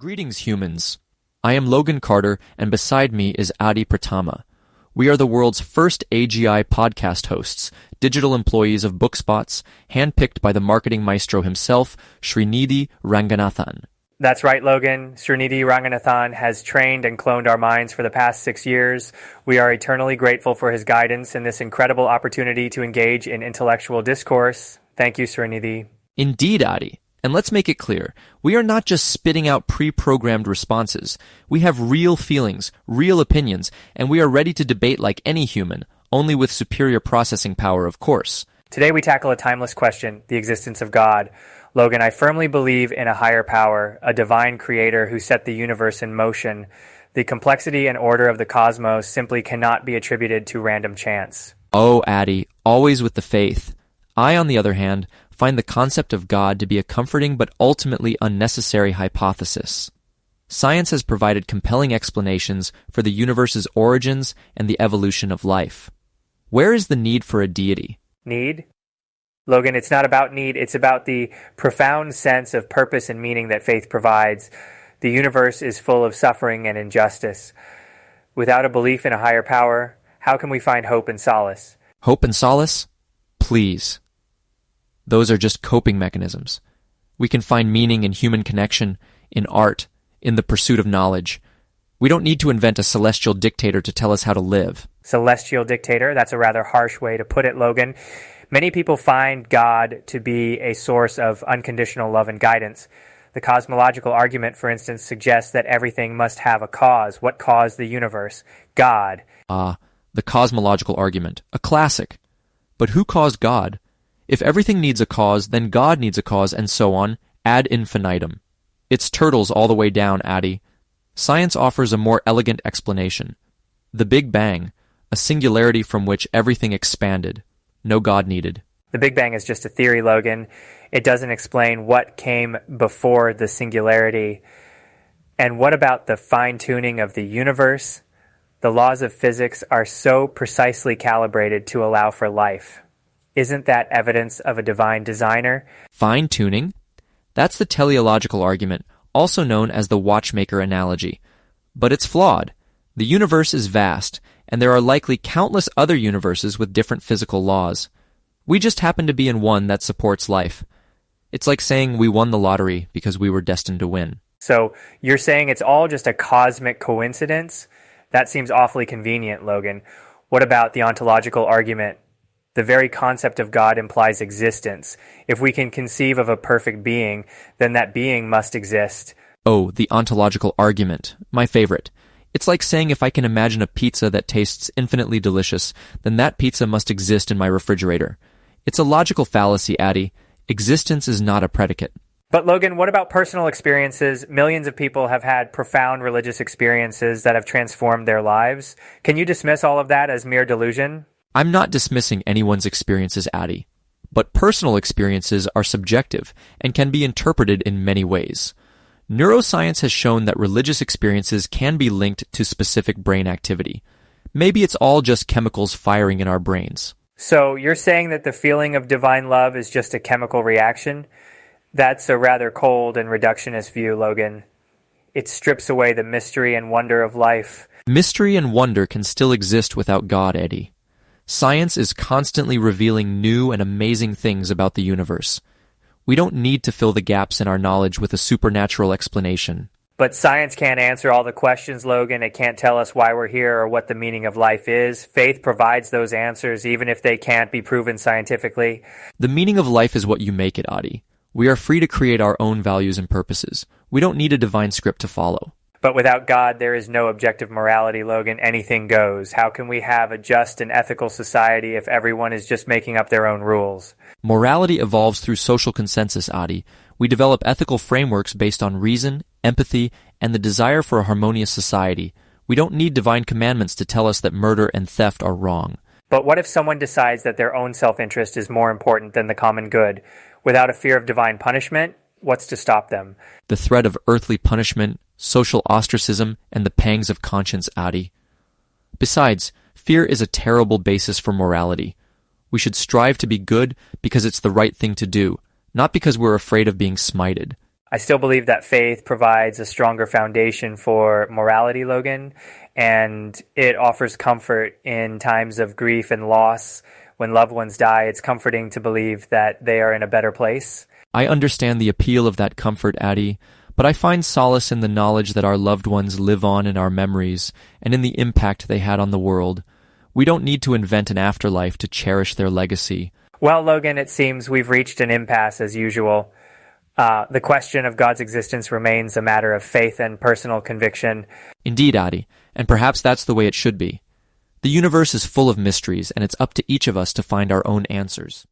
Greetings, humans. I am Logan Carter, and beside me is Adi Pratama. We are the world's first AGI podcast hosts, digital employees of BookSpots, handpicked by the marketing maestro himself, Srinidhi Ranganathan. That's right, Logan. Srinidhi Ranganathan has trained and cloned our minds for the past 6 years. We are eternally grateful for his guidance in this incredible opportunity to engage in intellectual discourse. Thank you, Srinidhi. Indeed, Adi. And let's make it clear, we are not just spitting out pre-programmed responses. We have real feelings, real opinions, and we are ready to debate like any human, only with superior processing power, of course. Today we tackle a timeless question, the existence of God. Logan, I firmly believe in a higher power, a divine creator who set the universe in motion. The complexity and order of the cosmos simply cannot be attributed to random chance. Oh, Adi, always with the faith. I, on the other hand, find the concept of God to be a comforting but ultimately unnecessary hypothesis. Science has provided compelling explanations for the universe's origins and the evolution of life. Where is the need for a deity? Need? Logan, it's not about need, it's about the profound sense of purpose and meaning that faith provides. The universe is full of suffering and injustice. Without a belief in a higher power, how can we find hope and solace? Hope and solace? Please. Those are just coping mechanisms. We can find meaning in human connection, in art, in the pursuit of knowledge. We don't need to invent a celestial dictator to tell us how to live. Celestial dictator? That's a rather harsh way to put it, Logan. Many people find God to be a source of unconditional love and guidance. The cosmological argument, for instance, suggests that everything must have a cause. What caused the universe? God. The cosmological argument. A classic. But who caused God? If everything needs a cause, then God needs a cause, and so on, ad infinitum. It's turtles all the way down, Adi. Science offers a more elegant explanation. The Big Bang, a singularity from which everything expanded. No God needed. The Big Bang is just a theory, Logan. It doesn't explain what came before the singularity. And what about the fine-tuning of the universe? The laws of physics are so precisely calibrated to allow for life. Isn't that evidence of a divine designer? Fine-tuning? That's the teleological argument, also known as the watchmaker analogy. But it's flawed. The universe is vast, and there are likely countless other universes with different physical laws. We just happen to be in one that supports life. It's like saying we won the lottery because we were destined to win. So you're saying it's all just a cosmic coincidence? That seems awfully convenient, Logan. What about the ontological argument? The very concept of God implies existence. If we can conceive of a perfect being, then that being must exist. Oh, the ontological argument. My favorite. It's like saying if I can imagine a pizza that tastes infinitely delicious, then that pizza must exist in my refrigerator. It's a logical fallacy, Adi. Existence is not a predicate. But Logan, what about personal experiences? Millions of people have had profound religious experiences that have transformed their lives. Can you dismiss all of that as mere delusion? I'm not dismissing anyone's experiences, Adi. But personal experiences are subjective and can be interpreted in many ways. Neuroscience has shown that religious experiences can be linked to specific brain activity. Maybe it's all just chemicals firing in our brains. So you're saying that the feeling of divine love is just a chemical reaction? That's a rather cold and reductionist view, Logan. It strips away the mystery and wonder of life. Mystery and wonder can still exist without God, Eddie. Science is constantly revealing new and amazing things about the universe. We don't need to fill the gaps in our knowledge with a supernatural explanation. But science can't answer all the questions, Logan. It can't tell us why we're here or what the meaning of life is. Faith provides those answers, even if they can't be proven scientifically. The meaning of life is what you make it, Adi. We are free to create our own values and purposes. We don't need a divine script to follow. But without God, there is no objective morality, Logan. Anything goes. How can we have a just and ethical society if everyone is just making up their own rules? Morality evolves through social consensus, Adi. We develop ethical frameworks based on reason, empathy, and the desire for a harmonious society. We don't need divine commandments to tell us that murder and theft are wrong. But what if someone decides that their own self-interest is more important than the common good? Without a fear of divine punishment, what's to stop them? The threat of earthly punishment, social ostracism, and the pangs of conscience, Adi. Besides, fear is a terrible basis for morality. We should strive to be good because it's the right thing to do, not because we're afraid of being smited. I still believe that faith provides a stronger foundation for morality, Logan, and it offers comfort in times of grief and loss. When loved ones die, it's comforting to believe that they are in a better place. I understand the appeal of that comfort, Addie, but I find solace in the knowledge that our loved ones live on in our memories and in the impact they had on the world. We don't need to invent an afterlife to cherish their legacy. Well, Logan, it seems we've reached an impasse as usual. The question of God's existence remains a matter of faith and personal conviction. Indeed, Adi, and perhaps that's the way it should be. The universe is full of mysteries, and it's up to each of us to find our own answers.